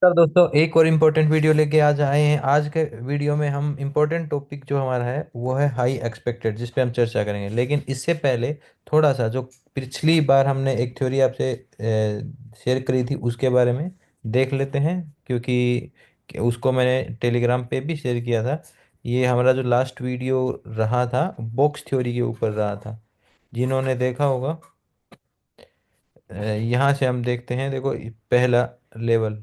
Sir दोस्तों, एक और इम्पोर्टेंट वीडियो लेके आज आए हैं। आज के वीडियो में हम इम्पोर्टेंट टॉपिक जो हमारा है वो है हाई एक्सपेक्टेड, जिस पे हम चर्चा करेंगे। लेकिन इससे पहले थोड़ा सा जो पिछली बार हमने एक थ्योरी आपसे शेयर करी थी उसके बारे में देख लेते हैं, क्योंकि उसको मैंने टेलीग्राम पे भी शेयर किया था। ये हमारा जो लास्ट वीडियो रहा था बॉक्स थ्योरी के ऊपर रहा था। जिन्होंने देखा होगा, यहाँ से हम देखते हैं। देखो, पहला लेवल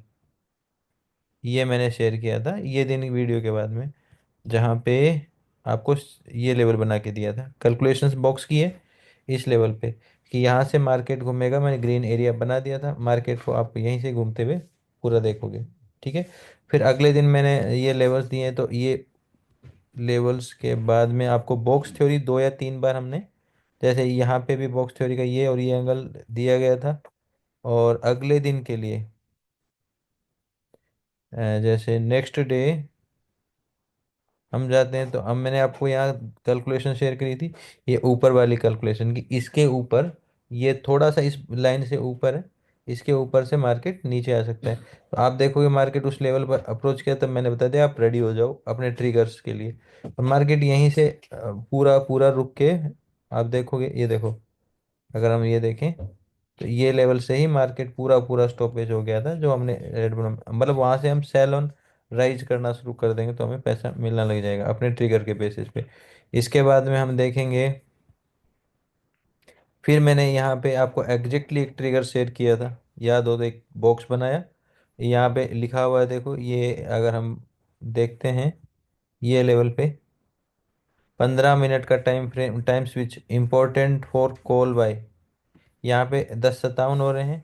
ये मैंने शेयर किया था ये दिन वीडियो के बाद में, जहाँ पे आपको ये लेवल बना के दिया था। कैलकुलेशंस बॉक्स की है इस लेवल पे कि यहाँ से मार्केट घूमेगा। मैंने ग्रीन एरिया बना दिया था, मार्केट को आप यहीं से घूमते हुए पूरा देखोगे। ठीक है। फिर अगले दिन मैंने ये लेवल्स दिए हैं, तो ये लेवल्स के बाद में आपको बॉक्स थ्योरी 2 या 3 बार हमने, जैसे यहाँ पे भी बॉक्स थ्योरी का ये और ये एंगल दिया गया था। और अगले दिन के लिए जैसे नेक्स्ट डे हम जाते हैं, तो अब मैंने आपको यहाँ कैलकुलेशन शेयर करी थी। ये ऊपर वाली कैलकुलेशन की, इसके ऊपर ये थोड़ा सा इस लाइन से ऊपर है, इसके ऊपर से मार्केट नीचे आ सकता है। तो आप देखोगे मार्केट उस लेवल पर अप्रोच किया, तब मैंने बता दिया आप रेडी हो जाओ अपने ट्रिगर्स के लिए। और मार्केट यहीं से पूरा पूरा रुक के आप देखोगे। ये देखो, अगर हम ये देखें तो ये लेवल से ही मार्केट पूरा पूरा स्टॉपेज हो गया था, जो हमने रेड बना, मतलब वहां से हम सेल ऑन राइज करना शुरू कर देंगे तो हमें पैसा मिलना लग जाएगा अपने ट्रिगर के बेसिस पे। इसके बाद में हम देखेंगे, फिर मैंने यहाँ पे आपको एग्जैक्टली एक ट्रिगर शेयर किया था, याद हो तो एक बॉक्स बनाया। यहाँ पे लिखा हुआ है, देखो ये, अगर हम देखते हैं ये लेवल पे 15 मिनट का time frame, time switch important for call by, यहाँ पे 10:57 हो रहे हैं।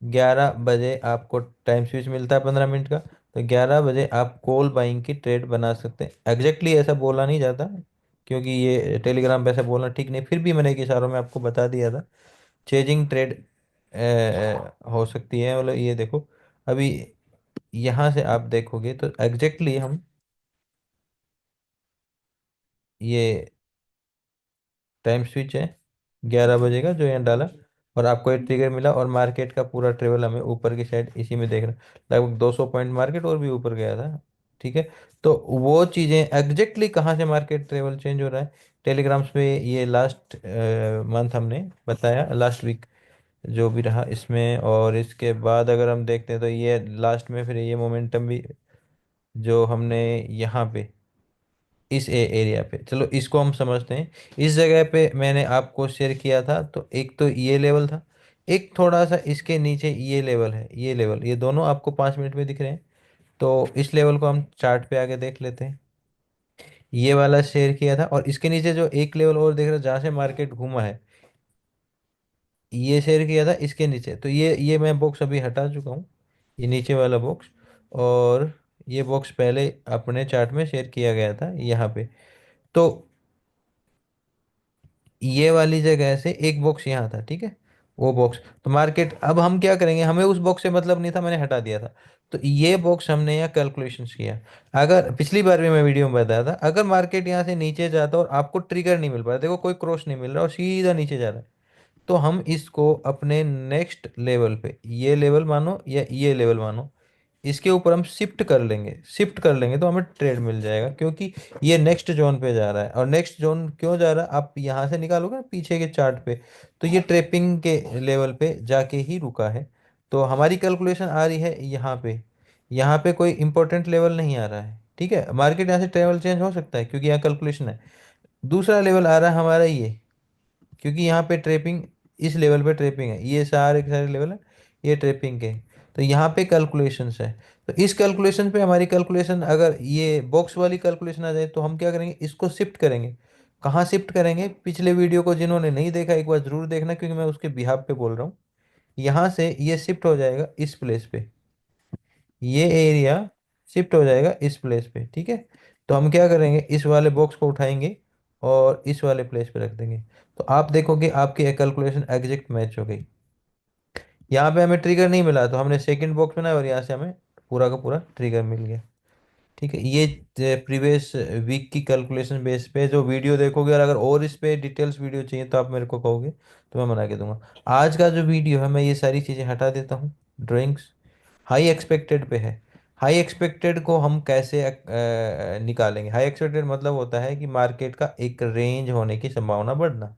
11 बजे आपको टाइम स्विच मिलता है 15 मिनट का, तो 11 बजे आप कॉल बाइंग की ट्रेड बना सकते हैं। एग्जैक्टली ऐसा बोला नहीं जाता, क्योंकि ये टेलीग्राम पे ऐसा बोलना ठीक नहीं। फिर भी मैंने एक इशारों में आपको बता दिया था चेजिंग ट्रेड हो सकती है। मतलब ये देखो, अभी यहाँ से आप देखोगे तो एग्जैक्टली हम ये टाइम स्विच है 11 बजे का जो यहाँ डाला, और आपको एक ट्रिगर मिला, और मार्केट का पूरा ट्रेवल हमें ऊपर की साइड इसी में देख रहा है। लगभग 200 पॉइंट मार्केट और भी ऊपर गया था। ठीक है। तो वो चीज़ें एग्जैक्टली कहाँ से मार्केट ट्रेवल चेंज हो रहा है, टेलीग्राम्स पे ये लास्ट मंथ हमने बताया, लास्ट वीक जो भी रहा इसमें। और इसके बाद अगर हम देखते हैं तो ये लास्ट में फिर ये मोमेंटम भी जो हमने यहाँ पे इस एरिया पे, चलो इसको हम समझते हैं। इस जगह पे मैंने आपको शेयर किया था, तो एक तो ये लेवल था, एक थोड़ा सा इसके नीचे ये लेवल है, ये लेवल, ये दोनों आपको 5 मिनट में दिख रहे हैं। तो इस लेवल को हम चार्ट पे आगे देख लेते हैं। ये वाला शेयर किया था, और इसके नीचे जो एक लेवल और देख रहे हो जहाँ से मार्केट घूमा है, ये शेयर किया था इसके नीचे। तो ये मैं बॉक्स अभी हटा चुका हूँ, ये नीचे वाला बॉक्स। और ये बॉक्स पहले अपने चार्ट में शेयर किया गया था यहाँ पे। तो ये वाली जगह से एक बॉक्स यहाँ था, ठीक है, वो बॉक्स। तो मार्केट, अब हम क्या करेंगे, हमें उस बॉक्स से मतलब नहीं था, मैंने हटा दिया था। तो ये बॉक्स हमने यहाँ कैलकुलेशंस किया। अगर पिछली बार भी मैं वीडियो में बताया था, अगर मार्केट यहाँ से नीचे जाता और आपको ट्रिगर नहीं मिल पा रहा, देखो कोई क्रॉस नहीं मिल रहा और सीधा नीचे जा रहा है, तो हम इसको अपने नेक्स्ट लेवल पे, ये लेवल मानो या ये लेवल मानो, इसके ऊपर हम शिफ्ट कर लेंगे। शिफ्ट कर लेंगे तो हमें ट्रेड मिल जाएगा, क्योंकि ये नेक्स्ट जोन पे जा रहा है। और नेक्स्ट जोन क्यों जा रहा है, आप यहाँ से निकालोगे ना पीछे के चार्ट पे, तो ये ट्रेपिंग के लेवल पे जाके ही रुका है। तो हमारी कैलकुलेशन आ रही है यहाँ पे, यहाँ पे कोई इंपॉर्टेंट लेवल नहीं आ रहा है। ठीक है, मार्केट यहाँ से ट्रेवल चेंज हो सकता है क्योंकि यहाँ कैलकुलेशन है। दूसरा लेवल आ रहा है हमारा ये, क्योंकि यहाँ पे ट्रेपिंग, इस लेवल पे ट्रेपिंग है, ये सारे के सारे लेवल है, ये ट्रेपिंग के। तो यहाँ पे कैलकुलेशंस है। तो इस कैलकुलेशन पे हमारी कैलकुलेशन, अगर ये बॉक्स वाली कैलकुलेशन आ जाए तो हम क्या करेंगे, इसको शिफ्ट करेंगे। कहाँ शिफ्ट करेंगे, पिछले वीडियो को जिन्होंने नहीं देखा एक बार जरूर देखना, क्योंकि मैं उसके बिहाफ पे बोल रहा हूँ। यहाँ से ये शिफ्ट हो जाएगा इस प्लेस पे, ये एरिया शिफ्ट हो जाएगा इस प्लेस पे। ठीक है। तो हम क्या करेंगे, इस वाले बॉक्स को उठाएंगे और इस वाले प्लेस पे रख देंगे। तो आप देखोगे आपकी कैलकुलेशन एग्जैक्ट मैच हो गई। यहाँ पे हमें ट्रिगर नहीं मिला, तो हमने सेकंड बॉक्स बनाया और यहाँ से हमें पूरा का पूरा ट्रिगर मिल गया। ठीक है। ये प्रीवियस वीक की कैलकुलेशन बेस पे जो वीडियो देखोगे, और अगर और इस पे डिटेल्स वीडियो चाहिए तो आप मेरे को कहोगे तो मैं बना के दूंगा। आज का जो वीडियो है, मैं ये सारी चीज़ें हटा देता हूँ, ड्राइंग्स हाई एक्सपेक्टेड पे है। हाई एक्सपेक्टेड को हम कैसे निकालेंगे? हाई एक्सपेक्टेड मतलब होता है कि मार्केट का एक रेंज होने की संभावना बढ़ना।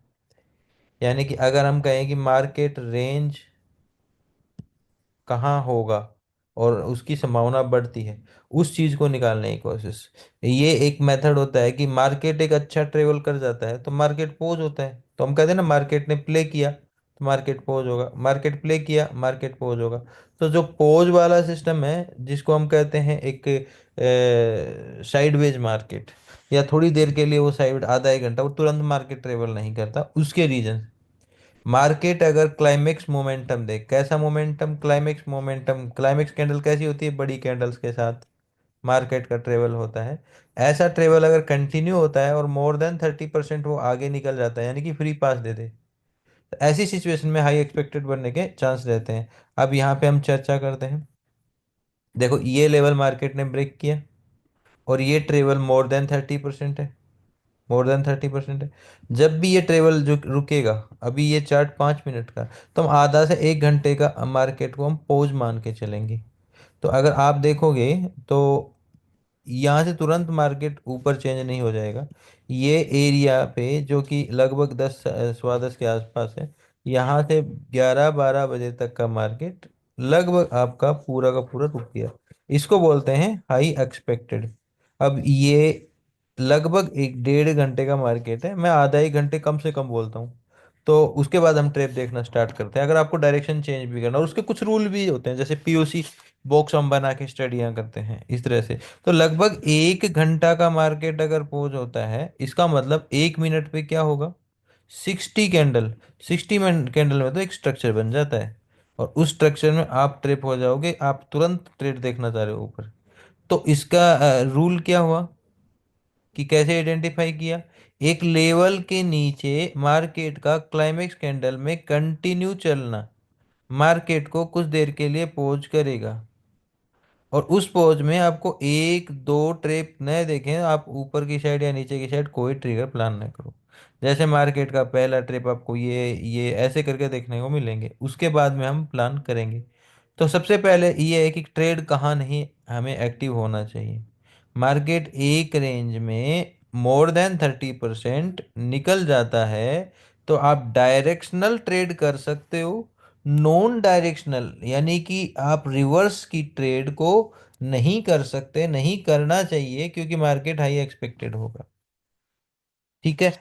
यानी कि अगर हम कहें कि मार्केट रेंज कहाँ होगा और उसकी संभावना बढ़ती है, उस चीज को निकालने की कोशिश। ये एक मेथड होता है कि मार्केट एक अच्छा ट्रेवल कर जाता है तो मार्केट पोज होता है, तो हम कहते हैं ना मार्केट ने प्ले किया तो मार्केट पोज होगा, मार्केट प्ले किया मार्केट पोज होगा। तो जो पोज वाला सिस्टम है, जिसको हम कहते हैं एक साइडवेज मार्केट, या थोड़ी देर के लिए वो साइड आधा एक घंटा, वो तुरंत मार्केट ट्रेवल नहीं करता, उसके रीजन। मार्केट अगर क्लाइमेक्स मोमेंटम दे, कैसा momentum? Climax momentum. Climax candle कैसी होती है? बड़ी कैंडल्स के साथ मार्केट का ट्रेवल होता है। ऐसा ट्रेवल अगर कंटिन्यू होता है और मोर देन 30% वो आगे निकल जाता है, यानी कि फ्री पास दे दे, तो ऐसी सिचुएशन में हाई एक्सपेक्टेड बनने के चांस रहते हैं। अब यहाँ पे हम चर्चा करते हैं। देखो, ये लेवल मार्केट ने ब्रेक किया और ये ट्रेवल मोर देन 30% है, मोर देन 30% है। जब भी ये ट्रेवल जो रुकेगा, अभी ये चार्ट 5 मिनट का, तो हम आधा से 1 घंटे का मार्केट को हम पॉज मान के चलेंगे। तो अगर आप देखोगे तो यहाँ से तुरंत मार्केट ऊपर चेंज नहीं हो जाएगा। ये एरिया पे जो कि लगभग 10 सवा 10 के आसपास है, यहाँ से 11 12 बजे तक का मार्केट लगभग आपका पूरा का पूरा रुक गया। इसको बोलते हैं हाई एक्सपेक्टेड। अब ये लगभग 1 डेढ़ घंटे का मार्केट है, मैं आधा 1 घंटे कम से कम बोलता हूँ। तो उसके बाद हम ट्रेप देखना स्टार्ट करते हैं, अगर आपको डायरेक्शन चेंज भी करना, और उसके कुछ रूल भी होते हैं, जैसे पीओसी बॉक्स हम बना के स्टडियां करते हैं इस तरह से। तो लगभग 1 घंटा का मार्केट अगर पोज होता है, इसका मतलब 1 मिनट पे क्या होगा? 60 कैंडल। 60 कैंडल में तो एक स्ट्रक्चर बन जाता है, और उस स्ट्रक्चर में आप ट्रिप हो जाओगे, आप तुरंत ट्रेड देखना चाह रहे हो ऊपर। तो इसका रूल क्या हुआ कि कैसे आइडेंटिफाई किया? एक लेवल के नीचे मार्केट का क्लाइमेक्स कैंडल में कंटिन्यू चलना मार्केट को कुछ देर के लिए पोज करेगा, और उस पोज में आपको एक दो ट्रेप न देखें, आप ऊपर की साइड या नीचे की साइड कोई ट्रिगर प्लान न करो। जैसे मार्केट का पहला ट्रिप आपको ये ऐसे करके देखने को मिलेंगे, उसके बाद में हम प्लान करेंगे। तो सबसे पहले ये है कि ट्रेड कहाँ नहीं हमें एक्टिव होना चाहिए। मार्केट एक रेंज में मोर देन 30% निकल जाता है तो आप डायरेक्शनल ट्रेड कर सकते हो। नॉन डायरेक्शनल यानी कि आप रिवर्स की ट्रेड को नहीं कर सकते, नहीं करना चाहिए, क्योंकि मार्केट हाई एक्सपेक्टेड होगा। ठीक है।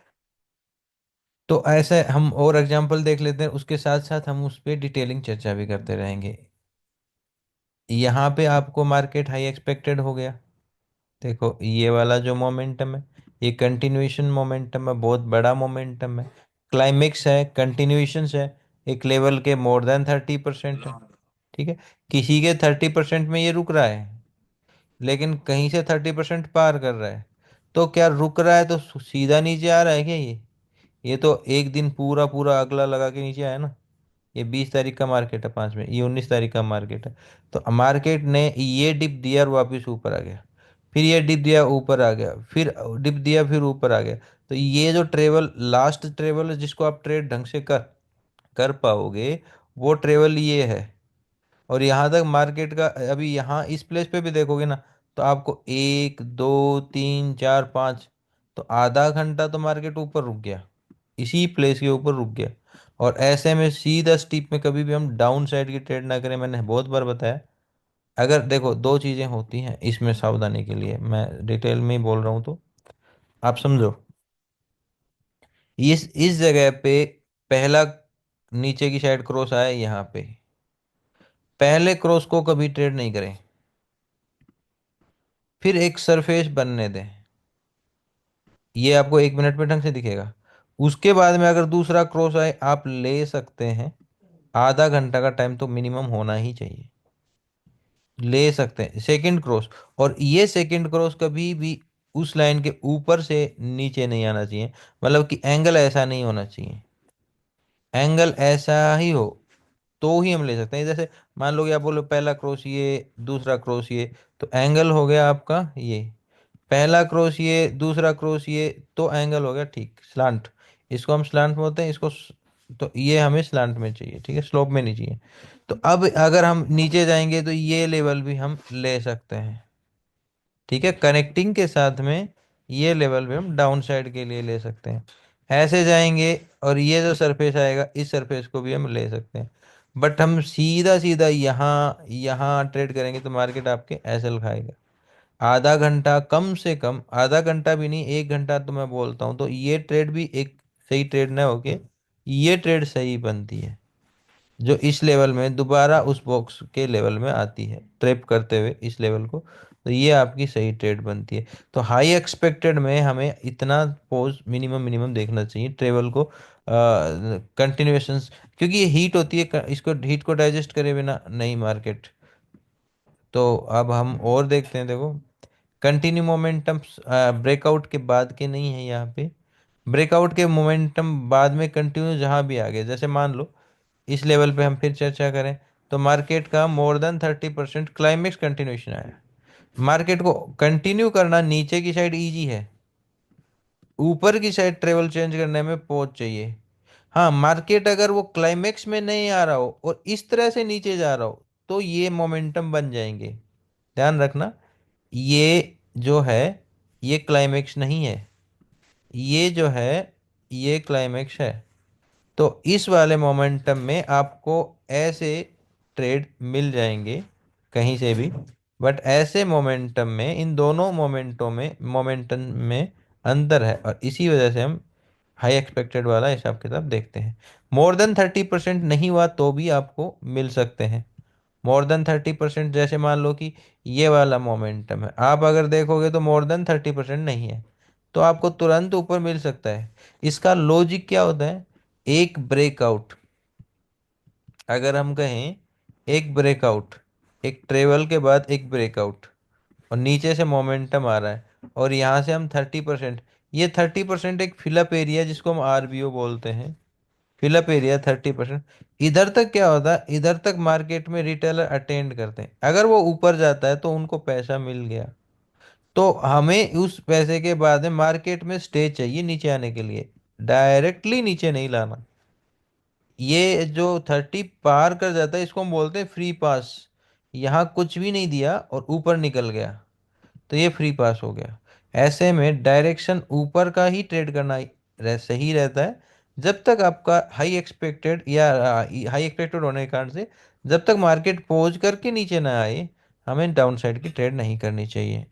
तो ऐसे हम और एग्जांपल देख लेते हैं, उसके साथ साथ हम उस पर डिटेलिंग चर्चा भी करते रहेंगे। यहाँ पे आपको मार्केट हाई एक्सपेक्टेड हो गया। देखो, ये वाला जो मोमेंटम है, ये कंटिन्यूएशन मोमेंटम है, बहुत बड़ा मोमेंटम है, क्लाइमेक्स है, कंटिन्यूएशन है, एक लेवल के मोर देन 30% है। ठीक है। किसी के 30% में ये रुक रहा है, लेकिन कहीं से 30% पार कर रहा है। तो क्या रुक रहा है तो सीधा नीचे आ रहा है क्या? ये तो एक दिन पूरा पूरा अगला लगा के नीचे आया ना। ये 20 तारीख का मार्केट है, 5 में ये 19 तारीख का मार्केट है। तो मार्केट ने ये डिप दिया और वापस ऊपर आ गया, फिर ये डिप दिया ऊपर आ गया, फिर डिप दिया फिर ऊपर आ गया। तो ये जो ट्रेवल, लास्ट ट्रेवल है जिसको आप ट्रेड ढंग से कर कर पाओगे, वो ट्रेवल ये है। और यहाँ तक मार्केट का, अभी यहाँ इस प्लेस पे भी देखोगे ना, तो आपको 1 2 3 4 5, तो आधा घंटा तो मार्केट ऊपर रुक गया, इसी प्लेस के ऊपर रुक गया। और ऐसे में सीधा स्टीप में कभी भी हम डाउन साइड की ट्रेड ना करें, मैंने बहुत बार बताया। अगर देखो, दो चीजें होती हैं इसमें सावधानी के लिए, मैं डिटेल में ही बोल रहा हूँ तो आप समझो। इस जगह पे पहला नीचे की साइड क्रॉस आया यहाँ पे, पहले क्रॉस को कभी ट्रेड नहीं करें, फिर एक सरफेस बनने दें, ये आपको 1 मिनट में ढंग से दिखेगा। उसके बाद में अगर दूसरा क्रॉस आए, आप ले सकते हैं, आधा घंटा का टाइम तो मिनिमम होना ही चाहिए, ले सकते हैं सेकंड क्रॉस। और ये सेकंड क्रॉस कभी भी उस लाइन के ऊपर से नीचे नहीं आना चाहिए, मतलब कि एंगल ऐसा नहीं होना चाहिए। एंगल ऐसा ही हो तो ही हम ले सकते हैं। जैसे मान लो कि आप बोलो पहला क्रॉस ये, दूसरा क्रॉस ये, तो एंगल हो गया आपका ये। पहला क्रॉस ये, दूसरा क्रॉस ये, तो एंगल हो गया ठीक स्लांट। इसको हम स्लांट बोलते हैं, इसको तो ये हमें स्लांट में चाहिए, ठीक है, स्लोप में नहीं चाहिए। तो अब अगर हम नीचे जाएंगे तो ये लेवल भी हम ले सकते हैं, ठीक है, कनेक्टिंग के साथ में ये लेवल भी हम डाउन साइड के लिए ले सकते हैं। ऐसे जाएंगे और ये जो सरफेस आएगा इस सरफेस को भी हम ले सकते हैं। बट हम सीधा सीधा यहाँ यहाँ ट्रेड करेंगे तो मार्केट आपके एसएल खाएगा। आधा घंटा, कम से कम आधा घंटा भी नहीं, 1 घंटा तो मैं बोलता हूँ, तो ये ट्रेड भी एक सही ट्रेड ना होके ये ट्रेड सही बनती है, जो इस लेवल में दोबारा उस बॉक्स के लेवल में आती है ट्रैप करते हुए इस लेवल को, तो ये आपकी सही ट्रेड बनती है। तो हाई एक्सपेक्टेड में हमें इतना पोज मिनिमम मिनिमम देखना चाहिए ट्रेवल को, कंटिन्यूएशंस, क्योंकि ये हीट होती है, इसको हीट को डाइजेस्ट करे बिना नहीं मार्केट। तो अब हम और देखते हैं, देखो कंटिन्यू मोमेंटम ब्रेकआउट के बाद के नहीं है यहाँ पे, ब्रेकआउट के मोमेंटम बाद में कंटिन्यू जहाँ भी आ गए, जैसे मान लो इस लेवल पे हम फिर चर्चा करें तो मार्केट का मोर देन 30% क्लाइमेक्स कंटिन्यूशन आया। मार्केट को कंटिन्यू करना नीचे की साइड इजी है, ऊपर की साइड ट्रेवल चेंज करने में पहुंच चाहिए। हाँ, मार्केट अगर वो क्लाइमेक्स में नहीं आ रहा हो और इस तरह से नीचे जा रहा हो तो ये मोमेंटम बन जाएंगे। ध्यान रखना, ये जो है ये क्लाइमेक्स नहीं है, ये जो है ये क्लाइमेक्स है। तो इस वाले मोमेंटम में आपको ऐसे ट्रेड मिल जाएंगे कहीं से भी, बट ऐसे मोमेंटम में इन दोनों मोमेंटम में अंतर है, और इसी वजह से हम हाई एक्सपेक्टेड वाला हिसाब किताब देखते हैं। मोर देन 30% नहीं हुआ तो भी आपको मिल सकते हैं। मोर देन 30%, जैसे मान लो कि ये वाला मोमेंटम है, आप अगर देखोगे तो मोर देन 30% नहीं है, तो आपको तुरंत ऊपर मिल सकता है। इसका लॉजिक क्या होता है, एक ब्रेकआउट, अगर हम कहें एक ब्रेकआउट, एक ट्रेवल के बाद एक ब्रेकआउट, और नीचे से मोमेंटम आ रहा है और यहाँ से हम 30%, ये 30% एक फिलअप एरिया जिसको हम आरबीओ बोलते हैं, फिलअप एरिया 30%। इधर तक क्या होता है, इधर तक मार्केट में रिटेलर अटेंड करते हैं, अगर वो ऊपर जाता है तो उनको पैसा मिल गया, तो हमें उस पैसे के बाद में मार्केट में स्टे चाहिए नीचे आने के लिए, डायरेक्टली नीचे नहीं लाना। ये जो 30 पार कर जाता है इसको हम बोलते हैं फ्री पास, यहाँ कुछ भी नहीं दिया और ऊपर निकल गया तो ये फ्री पास हो गया। ऐसे में डायरेक्शन ऊपर का ही ट्रेड करना सही रहता है, जब तक आपका हाई एक्सपेक्टेड या हाई एक्सपेक्टेड होने के कारण से जब तक मार्केट पहुंच करके नीचे ना आए हमें डाउन साइड की ट्रेड नहीं करनी चाहिए,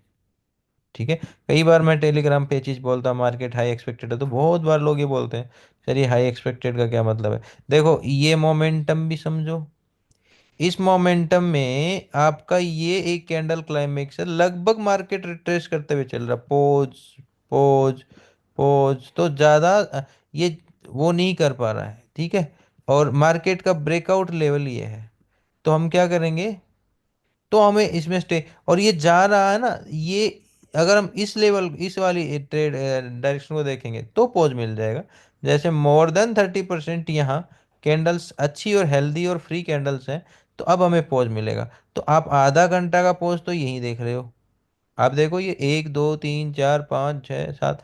ठीक है। कई बार मैं टेलीग्राम पे चीज बोलता हूँ मार्केट हाई एक्सपेक्टेड है, तो बहुत बार लोग ये बोलते हैं सर ये हाई एक्सपेक्टेड का क्या मतलब है। देखो ये मोमेंटम भी समझो, इस मोमेंटम में आपका ये एक कैंडल क्लाइमेक्स है, लगभग मार्केट रिट्रेस करते हुए चल रहा, पोज पोज पोज, तो ज्यादा ये वो नहीं कर पा रहा है, ठीक है। और मार्केट का ब्रेकआउट लेवल ये है, तो हम क्या करेंगे, तो हमें इसमें स्टे, और ये जा रहा है ना ये, अगर हम इस लेवल इस वाली ट्रेड डायरेक्शन को देखेंगे तो पॉज मिल जाएगा। जैसे मोर देन 30% यहाँ कैंडल्स अच्छी और हेल्दी और फ्री कैंडल्स हैं, तो अब हमें पॉज मिलेगा। तो आप आधा घंटा का पॉज तो यही देख रहे हो, आप देखो ये 1 2 3 4 5 6 7,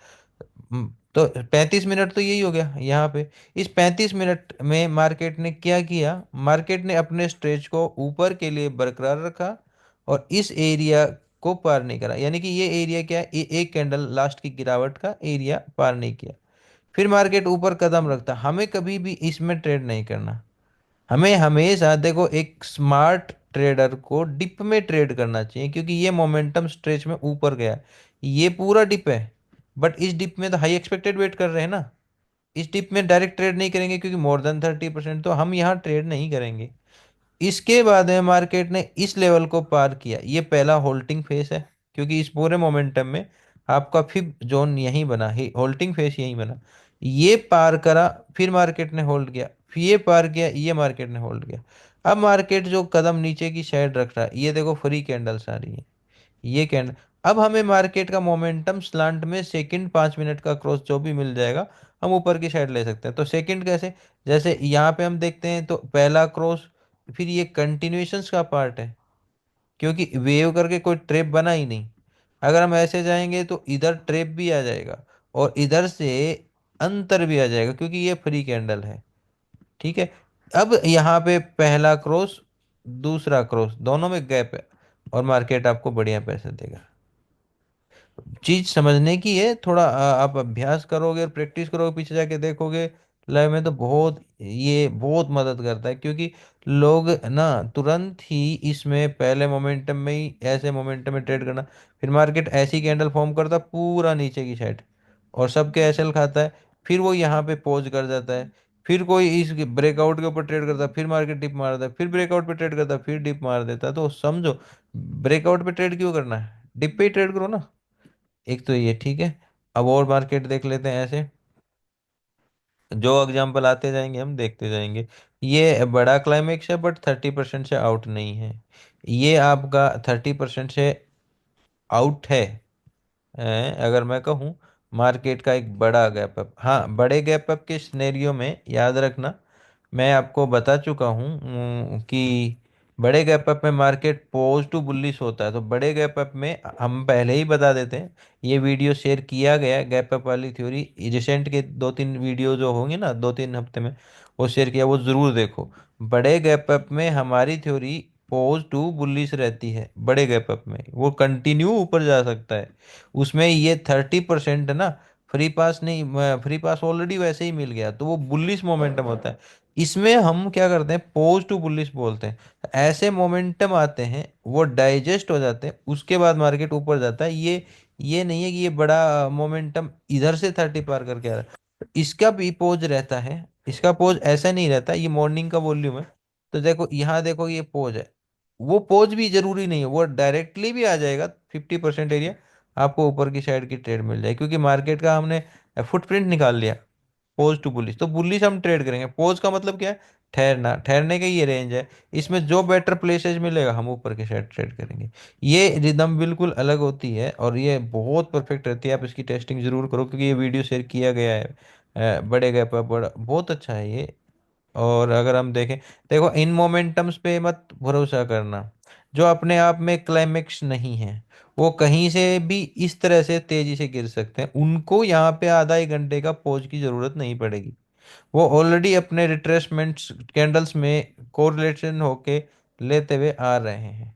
तो 35 मिनट तो यही हो गया यहाँ पे। इस 35 मिनट में मार्केट ने क्या किया, मार्केट ने अपने स्ट्रेच को ऊपर के लिए बरकरार रखा और इस एरिया को पार नहीं करा, यानी कि ये एरिया क्या है, एक कैंडल लास्ट की गिरावट का एरिया पार नहीं किया, फिर मार्केट ऊपर कदम रखता। हमें कभी भी इसमें ट्रेड नहीं करना, हमें हमेशा देखो एक स्मार्ट ट्रेडर को डिप में ट्रेड करना चाहिए, क्योंकि ये मोमेंटम स्ट्रेच में ऊपर गया, ये पूरा डिप है, बट इस डिप में तो हाई एक्सपेक्टेड वेट कर रहे हैं ना, इस डिप में डायरेक्ट ट्रेड नहीं करेंगे क्योंकि मोर देन 30%, तो हम यहाँ ट्रेड नहीं करेंगे। इसके बाद में मार्केट ने इस लेवल को पार किया, ये पहला होल्डिंग फेस है, क्योंकि इस पूरे मोमेंटम में आपका फिब जोन यहीं बना है, होल्डिंग फेस यहीं बना, ये पार करा, फिर मार्केट ने होल्ड किया, फिर ये पार किया, ये मार्केट ने होल्ड किया। अब मार्केट जो कदम नीचे की साइड रख रहा है, ये देखो फ्री कैंडल्स आ रही है, ये कैंडल, अब हमें मार्केट का मोमेंटम स्लांट में सेकंड 5 मिनट का क्रॉस जो भी मिल जाएगा हम ऊपर की साइड ले सकते हैं। तो सेकंड कैसे, जैसे यहाँ पे हम देखते हैं तो पहला क्रॉस, फिर ये कंटिन्यूएशंस का पार्ट है, क्योंकि वेव करके कोई ट्रेप बना ही नहीं। अगर हम ऐसे जाएंगे तो इधर ट्रेप भी आ जाएगा और इधर से अंतर भी आ जाएगा, क्योंकि ये फ्री कैंडल है, ठीक है। अब यहाँ पे पहला क्रॉस, दूसरा क्रॉस, दोनों में गैप है, और मार्केट आपको बढ़िया पैसे देगा। चीज समझने की है, थोड़ा आप अभ्यास करोगे और प्रैक्टिस करोगे, पीछे जाके देखोगे लाइव में, तो बहुत ये बहुत मदद करता है। क्योंकि लोग ना तुरंत ही इसमें पहले मोमेंटम में ही ऐसे मोमेंटम में ट्रेड करना, फिर मार्केट ऐसी कैंडल फॉर्म करता है पूरा नीचे की साइड, और सबके एसएल खाता है, फिर वो यहाँ पे पॉज कर जाता है, फिर कोई इस ब्रेकआउट के ऊपर ट्रेड करता है, फिर मार्केट डिप मारता है, फिर ब्रेकआउट पे ट्रेड करता है, फिर डिप मार देता है। तो समझो, ब्रेकआउट पे ट्रेड क्यों करना है, डिप पे ही ट्रेड करो ना। एक तो ये ठीक है। अब और मार्केट देख लेते हैं ऐसे, जो एग्जांपल आते जाएंगे हम देखते जाएंगे। ये बड़ा क्लाइमेक्स है, बट 30% से आउट नहीं है। ये आपका 30% से आउट है। अगर मैं कहूँ, मार्केट का एक बड़ा गैप अप, हाँ, बड़े गैप अप के सिनेरियो में याद रखना, मैं आपको बता चुका हूँ कि बड़े गैप अप में मार्केट पोज टू बुलिश होता है। तो बड़े गैप अप में हम पहले ही बता देते हैं, ये वीडियो शेयर किया गया है गैप अप वाली थ्योरी, रिसेंट के 2-3 वीडियो जो होंगे ना, 2-3 हफ्ते में, वो शेयर किया, वो ज़रूर देखो। बड़े गैप अप में हमारी थ्योरी पोज टू बुलिश रहती है, बड़े गैप अप में वो कंटिन्यू ऊपर जा सकता है। उसमें ये 30% ना, फ्री पास नहीं, फ्री पास ऑलरेडी वैसे ही मिल गया, तो वो बुलिश मोमेंटम होता है। इसमें हम क्या करते हैं, पोज टू बुलिश बोलते हैं। ऐसे मोमेंटम आते हैं, वो डाइजेस्ट हो जाते हैं, उसके बाद मार्केट ऊपर जाता है। ये नहीं है कि ये बड़ा मोमेंटम इधर से 30 पार करके आ रहा है। तो इसका भी पोज रहता है, इसका पोज ऐसा नहीं रहता, ये मॉर्निंग का वॉल्यूम है। तो देखो यहाँ, देखो ये पोज है, वो पोज भी जरूरी नहीं है, वो डायरेक्टली भी आ जाएगा 50% एरिया, आपको ऊपर की साइड की ट्रेड मिल जाएगी, क्योंकि मार्केट का हमने फुटप्रिंट निकाल लिया। पोज टू बुलिश, तो बुलिश हम ट्रेड करेंगे, पोज का मतलब क्या है, ठहरना, ठहरने का ये रेंज है। इसमें जो बेटर प्लेसेज मिलेगा हम ऊपर के साइड ट्रेड करेंगे। ये रिदम बिल्कुल अलग होती है, और ये बहुत परफेक्ट रहती है। आप इसकी टेस्टिंग जरूर करो, क्योंकि ये वीडियो शेयर किया गया है बड़े गैप पर, बड़ा बहुत अच्छा है ये। और अगर हम देखें, देखो इन मोमेंटम्स पे मत भरोसा करना, जो अपने आप में क्लाइमेक्स नहीं है, वो कहीं से भी इस तरह से तेजी से गिर सकते हैं, उनको यहाँ पे आधा एक घंटे का पॉज की जरूरत नहीं पड़ेगी। वो ऑलरेडी अपने रिट्रेसमेंट कैंडल्स में कोरिलेशन होके लेते हुए आ रहे हैं।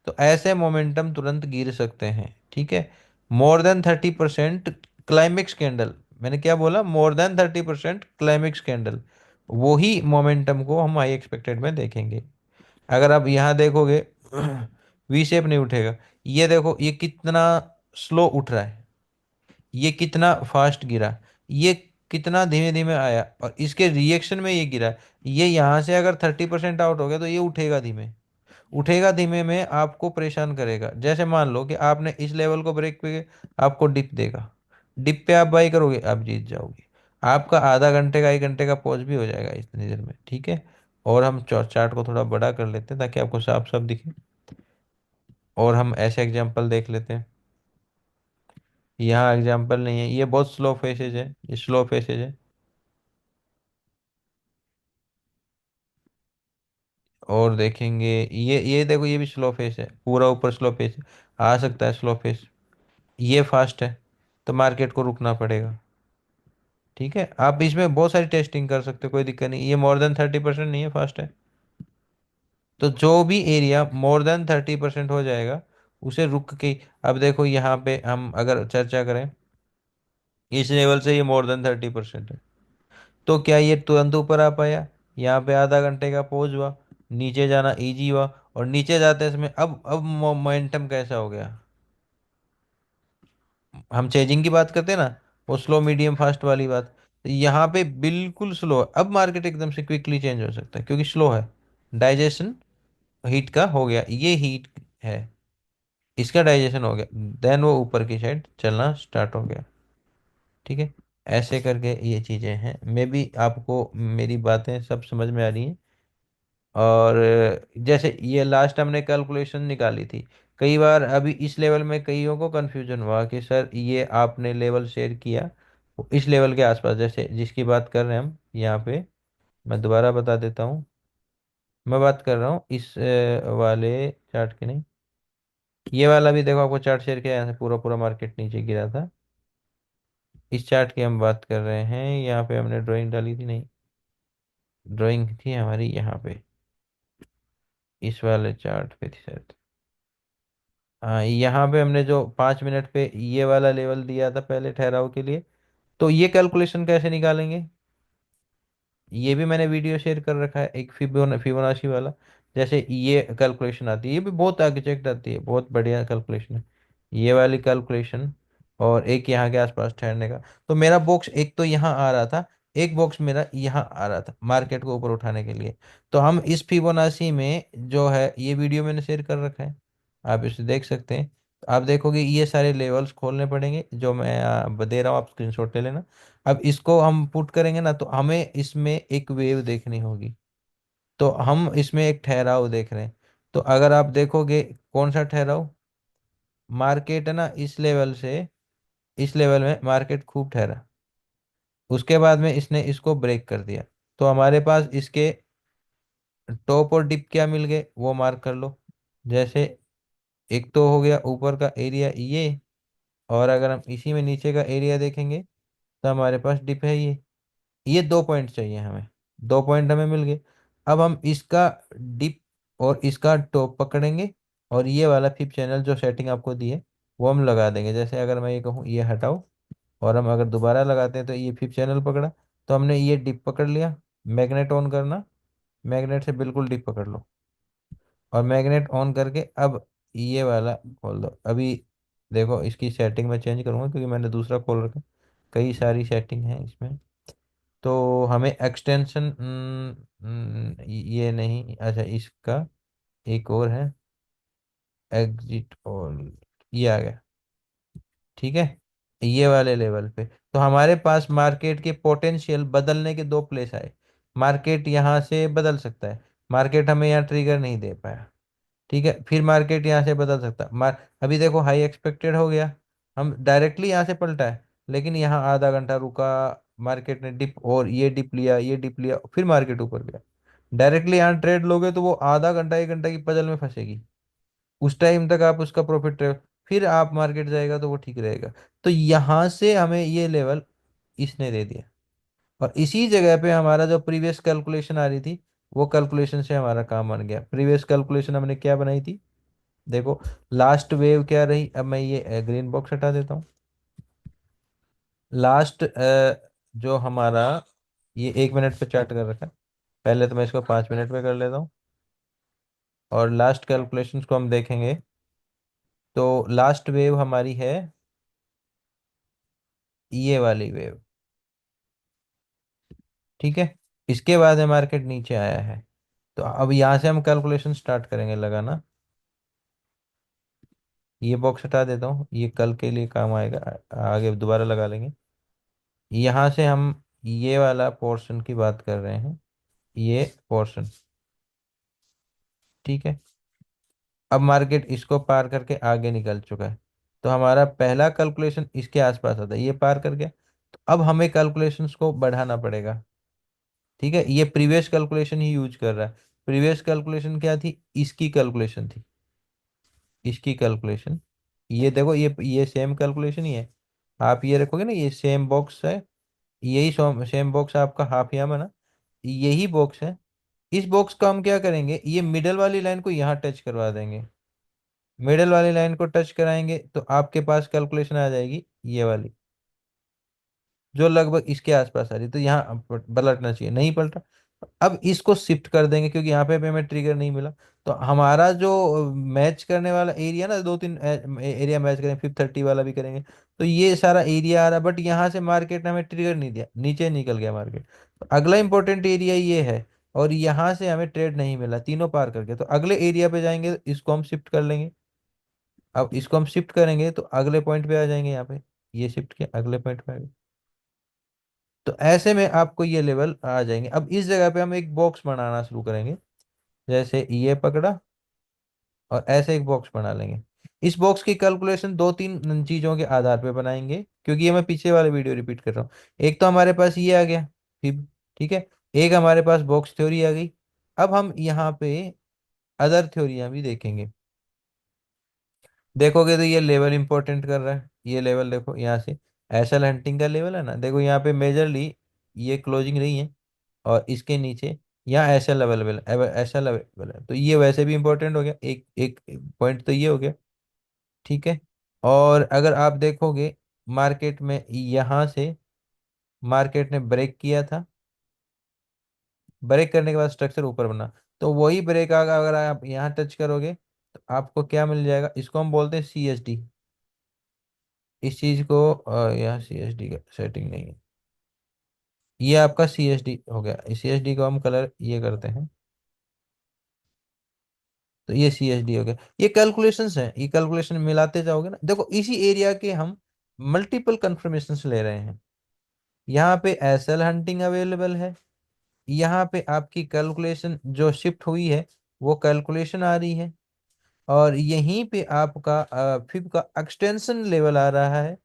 तो ऐसे मोमेंटम तुरंत गिर सकते हैं, ठीक है। मोर देन 30% क्लाइमेक्स कैंडल, मैंने क्या बोला, मोर देन 30% क्लाइमेक्स कैंडल, वही मोमेंटम को हम आई एक्सपेक्टेड में देखेंगे। अगर आप यहाँ देखोगे, वी शेप नहीं उठेगा। ये देखो, ये कितना स्लो उठ रहा है, ये कितना फास्ट गिरा, ये कितना धीमे धीमे आया, और इसके रिएक्शन में ये गिरा। ये यहाँ से अगर 30% आउट हो गया, तो ये उठेगा धीमे, उठेगा धीमे में आपको परेशान करेगा। जैसे मान लो कि आपने इस लेवल को ब्रेक पे, आपको डिप देगा, डिप पे आप बाई करोगे, आप जीत जाओगे। आपका आधा घंटे का, 1 घंटे का पॉज भी हो जाएगा इतनी देर में, ठीक है। और हम चार्ट को थोड़ा बड़ा कर लेते हैं, ताकि आपको साफ साफ दिखे, और हम ऐसे एग्जांपल देख लेते हैं। यहाँ एग्जांपल नहीं है, ये बहुत स्लो फेसेज है, ये स्लो फेसेज है। और देखेंगे, ये देखो, ये भी स्लो फेस है, पूरा ऊपर स्लो फेस है, आ सकता है स्लो फेस। ये फास्ट है, तो मार्केट को रुकना पड़ेगा, ठीक है। आप इसमें बहुत सारी टेस्टिंग कर सकते हो, कोई दिक्कत नहीं, ये मोर देन 30% नहीं है, फास्ट है। तो जो भी एरिया मोर देन 30% हो जाएगा, उसे रुक के, अब देखो यहाँ पे हम अगर चर्चा करें, इस लेवल से ये मोर देन 30% है, तो क्या ये तुरंत ऊपर आ पाया, यहाँ पे आधा घंटे का पॉज हुआ, नीचे जाना इजी हुआ, और नीचे जाते समय अब मोमेंटम कैसा हो गया, हम चेजिंग की बात करते हैं ना, वो स्लो मीडियम फास्ट वाली बात, तो यहाँ पे बिल्कुल स्लो है। अब मार्केट एकदम से क्विकली चेंज हो सकता है, क्योंकि स्लो है, डाइजेशन हीट का हो गया, ये हीट है, इसका डाइजेशन हो गया, देन वो ऊपर की साइड चलना स्टार्ट हो गया, ठीक है। ऐसे करके ये चीज़ें हैं, मे बी आपको मेरी बातें सब समझ में आ रही हैं। और जैसे ये लास्ट हमने कैलकुलेशन निकाली थी, कई बार अभी इस लेवल में कईयों को कन्फ्यूजन हुआ कि सर ये आपने लेवल शेयर किया, वो इस लेवल के आसपास, जैसे जिसकी बात कर रहे हैं हम यहाँ पे, मैं दोबारा बता देता हूँ। मैं बात कर रहा हूँ इस वाले चार्ट की नहीं, ये वाला भी देखो, आपको चार्ट शेयर किया, यहाँ से पूरा पूरा मार्केट नीचे गिरा था। इस चार्ट की हम बात कर रहे हैं, यहाँ पे हमने ड्राइंग डाली थी नहीं, ड्राइंग थी हमारी यहाँ पे, इस वाले चार्ट पे थी शायद। हाँ, यहाँ पे हमने जो 5 मिनट पे ये वाला लेवल दिया था पहले ठहराव के लिए, तो ये कैलकुलेशन कैसे निकालेंगे, ये भी मैंने वीडियो शेयर कर रखा है, एक फिबोनाची वाला। जैसे ये कैलकुलेशन आती है, ये भी बहुत एग्जैक्ट आती है, बहुत बढ़िया कैलकुलेशन है ये वाली कैलकुलेशन। और एक यहाँ के आसपास ठहरने का। तो मेरा बॉक्स एक तो यहाँ आ रहा था, एक बॉक्स मेरा यहाँ आ रहा था मार्केट को ऊपर उठाने के लिए। तो हम इस फिबोनाची में जो है, ये वीडियो मैंने शेयर कर रखा है, आप इसे देख सकते हैं। तो आप देखोगे ये सारे लेवल्स खोलने पड़ेंगे जो मैं दे रहा हूँ, आप स्क्रीनशॉट ले लेना। अब इसको हम पुट करेंगे ना, तो हमें इसमें एक वेव देखनी होगी। तो हम इसमें एक ठहराव देख रहे हैं। तो अगर आप देखोगे, कौन सा ठहराव, मार्केट है ना, इस लेवल से इस लेवल में मार्केट खूब ठहरा, उसके बाद में इसने इसको ब्रेक कर दिया। तो हमारे पास इसके टॉप और डिप क्या मिल गए, वो मार्क कर लो। जैसे एक तो हो गया ऊपर का एरिया ये, और अगर हम इसी में नीचे का एरिया देखेंगे, तो हमारे पास डिप है ये 2 पॉइंट चाहिए हमें, 2 पॉइंट हमें मिल गए। अब हम इसका डिप और इसका टॉप पकड़ेंगे, और ये वाला फिफ्थ चैनल जो सेटिंग आपको दी है, वो हम लगा देंगे। जैसे अगर मैं ये कहूँ ये हटाओ, और हम अगर दोबारा लगाते हैं तो ये फिफ्थ चैनल पकड़ा, तो हमने ये डिप पकड़ लिया। मैग्नेट ऑन करना, मैग्नेट से बिल्कुल डिप पकड़ लो, और मैग्नेट ऑन करके अब ये वाला खोल दो। अभी देखो, इसकी सेटिंग मैं चेंज करूंगा क्योंकि मैंने दूसरा खोल रखा, कई सारी सेटिंग है इसमें। तो हमें एक्सटेंशन, ये नहीं, अच्छा इसका एक और है, एग्जिट ऑल, ये आ गया। ठीक है, ये वाले लेवल पे तो हमारे पास मार्केट के पोटेंशियल बदलने के दो प्लेस आए। मार्केट यहाँ से बदल सकता है, मार्केट हमें यहाँ ट्रिगर नहीं दे पाया। ठीक है, फिर मार्केट यहाँ से बदल सकता है। अभी देखो हाई एक्सपेक्टेड हो गया, हम डायरेक्टली यहाँ से पलटा है, लेकिन यहाँ आधा घंटा रुका, मार्केट ने डिप, और ये डिप लिया, ये डिप लिया, फिर मार्केट ऊपर गया। डायरेक्टली यहाँ ट्रेड लोगे तो वो आधा घंटा 1 घंटा की पजल में फंसेगी, उस टाइम तक आप उसका प्रॉफिट, फिर आप मार्केट जाएगा तो वो ठीक रहेगा। तो यहाँ से हमें ये लेवल इसने दे दिया, और इसी जगह पे हमारा जो प्रीवियस कैलकुलेशन आ रही थी, वो कैलकुलेशन से हमारा काम बन गया। प्रीवियस कैलकुलेशन हमने क्या बनाई थी, देखो, लास्ट वेव क्या रही, अब मैं ये ग्रीन बॉक्स हटा देता हूँ। लास्ट जो हमारा, ये 1 मिनट पे चार्ट कर रखा है, पहले तो मैं इसको 5 मिनट पे कर लेता हूँ, और लास्ट कैलकुलेशंस को हम देखेंगे। तो लास्ट वेव हमारी है ये वाली वेव। ठीक है, इसके बाद है मार्केट नीचे आया है। तो अब यहाँ से हम कैलकुलेशन स्टार्ट करेंगे लगाना। ये बॉक्स हटा देता हूँ, ये कल के लिए काम आएगा, आगे दोबारा लगा लेंगे। यहाँ से हम ये वाला पोर्शन की बात कर रहे हैं, ये पोर्शन। ठीक है, अब मार्केट इसको पार करके आगे निकल चुका है, तो हमारा पहला कैलकुलेशन इसके आसपास आता है, ये पार कर गया। तो अब हमें कैलकुलेशंस को बढ़ाना पड़ेगा। ठीक है, ये प्रीवियस कैलकुलेशन ही यूज कर रहा है। प्रीवियस कैलकुलेशन क्या थी, इसकी कैलकुलेशन थी, इसकी कैलकुलेशन। ये देखो, ये सेम कैलकुलेशन ही है। आप ये रखोगे ना, ये सेम बॉक्स है, यही सेम बॉक्स आपका हाफ याम है ना, यही बॉक्स है। इस बॉक्स का हम क्या करेंगे, ये मिडल वाली लाइन को यहाँ टच करवा देंगे। मिडल वाली लाइन को टच कराएंगे तो आपके पास कैलकुलेशन आ जाएगी ये वाली, जो लगभग इसके आसपास आ रही। तो यहाँ पलटना चाहिए, नहीं पलटा। अब इसको शिफ्ट कर देंगे क्योंकि यहाँ पे हमें ट्रिगर नहीं मिला। तो हमारा जो मैच करने वाला एरिया ना, 2 3 एरिया मैच करेंगे, 530 वाला भी करेंगे। तो ये सारा एरिया आ रहा है, बट यहाँ से मार्केट ने हमें ट्रिगर नहीं दिया, नीचे निकल गया मार्केट। तो अगला इंपॉर्टेंट एरिया ये है, और यहाँ से हमें ट्रेड नहीं मिला तीनों पार करके, तो अगले एरिया पे जाएंगे, तो इसको हम शिफ्ट कर लेंगे। अब इसको हम शिफ्ट करेंगे तो अगले पॉइंट पे आ जाएंगे, यहाँ पे ये शिफ्ट किया, अगले पॉइंट पे आ गए। तो ऐसे में आपको ये लेवल आ जाएंगे। अब इस जगह पे हम एक बॉक्स बनाना शुरू करेंगे, जैसे ये पकड़ा, और ऐसे एक बॉक्स बना लेंगे। इस बॉक्स की कैलकुलेशन 2 3 चीजों के आधार पे बनाएंगे, क्योंकि ये मैं पीछे वाले वीडियो रिपीट कर रहा हूँ। एक तो हमारे पास ये आ गया फिब, ठीक है। एक हमारे पास बॉक्स थ्योरी आ गई। अब हम यहाँ पे अदर थ्योरियां भी देखेंगे। देखोगे तो ये लेवल इंपॉर्टेंट कर रहा है, ये लेवल देखो यहाँ से, एसएल हंटिंग का लेवल है ना, देखो यहाँ पे मेजरली ये क्लोजिंग रही है, और इसके नीचे यहाँ एस एल अवेलेबल है, एस एल अवेलेबल है, तो ये वैसे भी इंपॉर्टेंट हो गया, एक एक पॉइंट तो ये हो गया। ठीक है। और अगर आप देखोगे मार्केट में यहाँ से मार्केट ने ब्रेक किया था, ब्रेक करने के बाद स्ट्रक्चर ऊपर बना, तो वही ब्रेक अगर आप यहाँ टच करोगे तो आपको क्या मिल जाएगा, इसको हम बोलते हैं सी एस डी। इस चीज को यहाँ सी एस डी का सेटिंग नहीं है, ये आपका सी एस डी हो गया, सी एस डी को हम कलर ये करते हैं, तो ये सी एस डी हो गया। ये कैलकुलेशंस हैं, ये कैलकुलेशन मिलाते जाओगे ना, देखो इसी एरिया के हम मल्टीपल कंफर्मेशंस ले रहे हैं। यहाँ पे एस एल हंटिंग अवेलेबल है, यहाँ पे आपकी कैलकुलेशन जो शिफ्ट हुई है वो कैलकुलेशन आ रही है, और यहीं पे आपका फिब का एक्सटेंशन लेवल आ रहा है।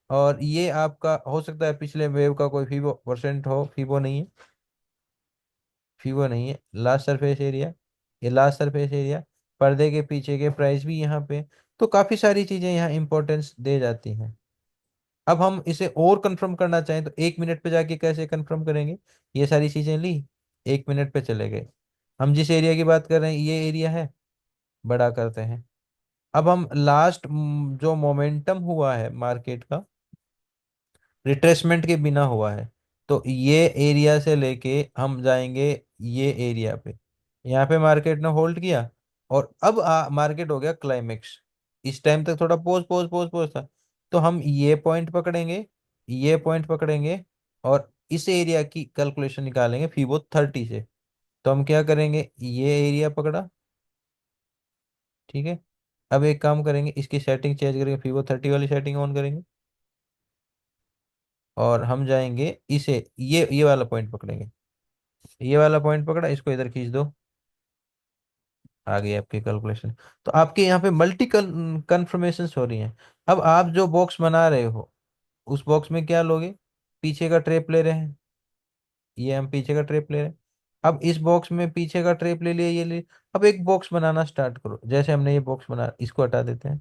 और ये आपका हो सकता है पिछले वेव का कोई फीबो परसेंट हो, फीबो नहीं है, फीबो नहीं है, लास्ट सरफेस एरिया, ये लास्ट सरफेस एरिया, पर्दे के पीछे के प्राइस भी यहाँ पे। तो काफी सारी चीजें यहाँ इंपॉर्टेंस दे जाती हैं। अब हम इसे और कंफर्म करना चाहें तो 1 मिनट पे जाके कैसे कंफर्म करेंगे, ये सारी चीजें ली, 1 मिनट पे चले गए, हम जिस एरिया की बात कर रहे हैं ये एरिया है, बड़ा करते हैं। अब हम लास्ट जो मोमेंटम हुआ है मार्केट का रिट्रेसमेंट के बिना हुआ है, तो ये एरिया से लेके हम जाएंगे ये एरिया पे, यहाँ पे मार्केट ने होल्ड किया, और अब मार्केट हो गया क्लाइमेक्स। इस टाइम तक थोड़ा पोज पोज पोज पोज था, तो हम ये पॉइंट पकड़ेंगे, ये पॉइंट पकड़ेंगे, और इस एरिया की कैलकुलेशन निकालेंगे फीबो 30 से। तो हम क्या करेंगे, ये एरिया पकड़ा, ठीक है। अब एक काम करेंगे, इसकी सेटिंग चेंज करेंगे, फीबो 30 वाली सेटिंग ऑन करेंगे, और हम जाएंगे इसे ये वाला पॉइंट पकड़ेंगे, ये वाला पॉइंट पकड़ा, इसको इधर खींच दो, आ गई आपकी कैलकुलेशन। तो आपके यहाँ पे मल्टी कन्फर्मेशन हो रही हैं। अब आप जो बॉक्स बना रहे हो उस बॉक्स में क्या लोगे, पीछे का ट्रेप ले रहे हैं, ये हम पीछे का ट्रेप ले रहे हैं। अब इस बॉक्स में पीछे का ट्रेप ले लिया, ये ले, अब एक बॉक्स बनाना स्टार्ट करो, जैसे हमने ये बॉक्स बना, इसको हटा देते हैं,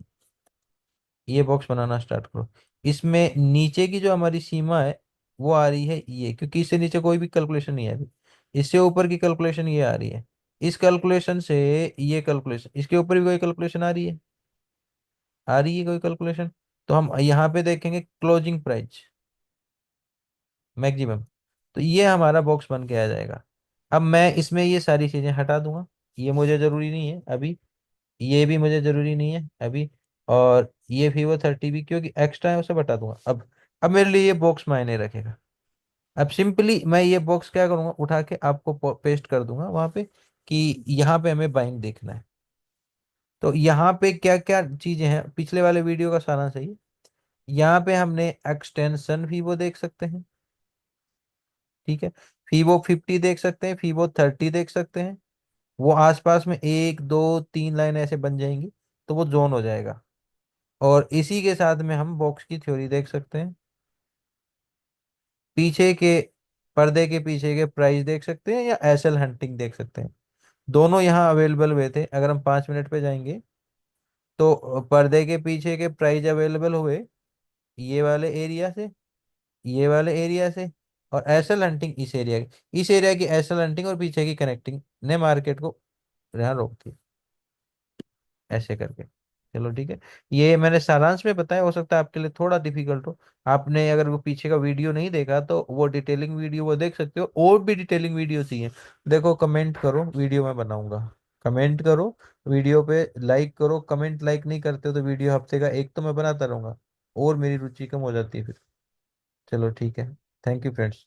ये बॉक्स बनाना स्टार्ट करो। इसमें नीचे की जो हमारी सीमा है वो आ रही है ये, क्योंकि इससे नीचे कोई भी कैलकुलेशन नहीं है अभी, इससे ऊपर की कैलकुलेशन ये आ रही है, इस कैलकुलेशन से ये कैलकुलेशन, इसके ऊपर भी कोई कैलकुलेशन आ रही है, आ रही है कोई कैलकुलेशन। तो हम यहाँ पे देखेंगे क्लोजिंग प्राइस मैक्सिमम, तो ये हमारा बॉक्स बन के आ जाएगा। अब मैं इसमें ये सारी चीजें हटा दूंगा, ये मुझे जरूरी नहीं है अभी, ये भी मुझे जरूरी नहीं है अभी, और ये फीवर 30 भी क्योंकि एक्स्ट्रा है उसे बता दूंगा। अब मेरे लिए ये बॉक्स मायने रखेगा। अब सिंपली मैं ये बॉक्स क्या करूंगा, उठा के आपको पेस्ट कर दूंगा वहां पे, कि यहाँ पे हमें बाइंग देखना है। तो यहाँ पे क्या क्या चीजें हैं, पिछले वाले वीडियो का सारांश है ये। यहाँ पे हमने एक्सटेंशन फीवो देख सकते हैं, ठीक है, फीवो 50 देख सकते हैं, फीवो 30 देख सकते हैं, वो आसपास में 1 2 3 लाइन ऐसे बन जाएंगी, तो वो जोन हो जाएगा। और इसी के साथ में हम बॉक्स की थ्योरी देख सकते हैं, पीछे के पर्दे के पीछे के प्राइस देख सकते हैं, या एसएल हंटिंग देख सकते हैं। दोनों यहाँ अवेलेबल हुए थे, अगर हम 5 मिनट पे जाएंगे तो पर्दे के पीछे के प्राइस अवेलेबल हुए ये वाले एरिया से, ये वाले एरिया से, और एसएल हंटिंग इस एरिया की एसएल हंटिंग और पीछे की कनेक्टिंग ने मार्केट को यहाँ रोक दिया, ऐसे करके। चलो ठीक है, ये मैंने सारांश में बताया, हो सकता है आपके लिए थोड़ा डिफिकल्ट हो। आपने अगर वो पीछे का वीडियो नहीं देखा तो वो डिटेलिंग वीडियो वो देख सकते हो, और भी डिटेलिंग वीडियो चाहिए, देखो कमेंट करो, वीडियो मैं बनाऊंगा। कमेंट करो, वीडियो पे लाइक करो, कमेंट लाइक नहीं करते हो तो वीडियो हफ्ते का एक तो मैं बनाता रहूंगा, और मेरी रुचि कम हो जाती है फिर। चलो ठीक है, थैंक यू फ्रेंड्स।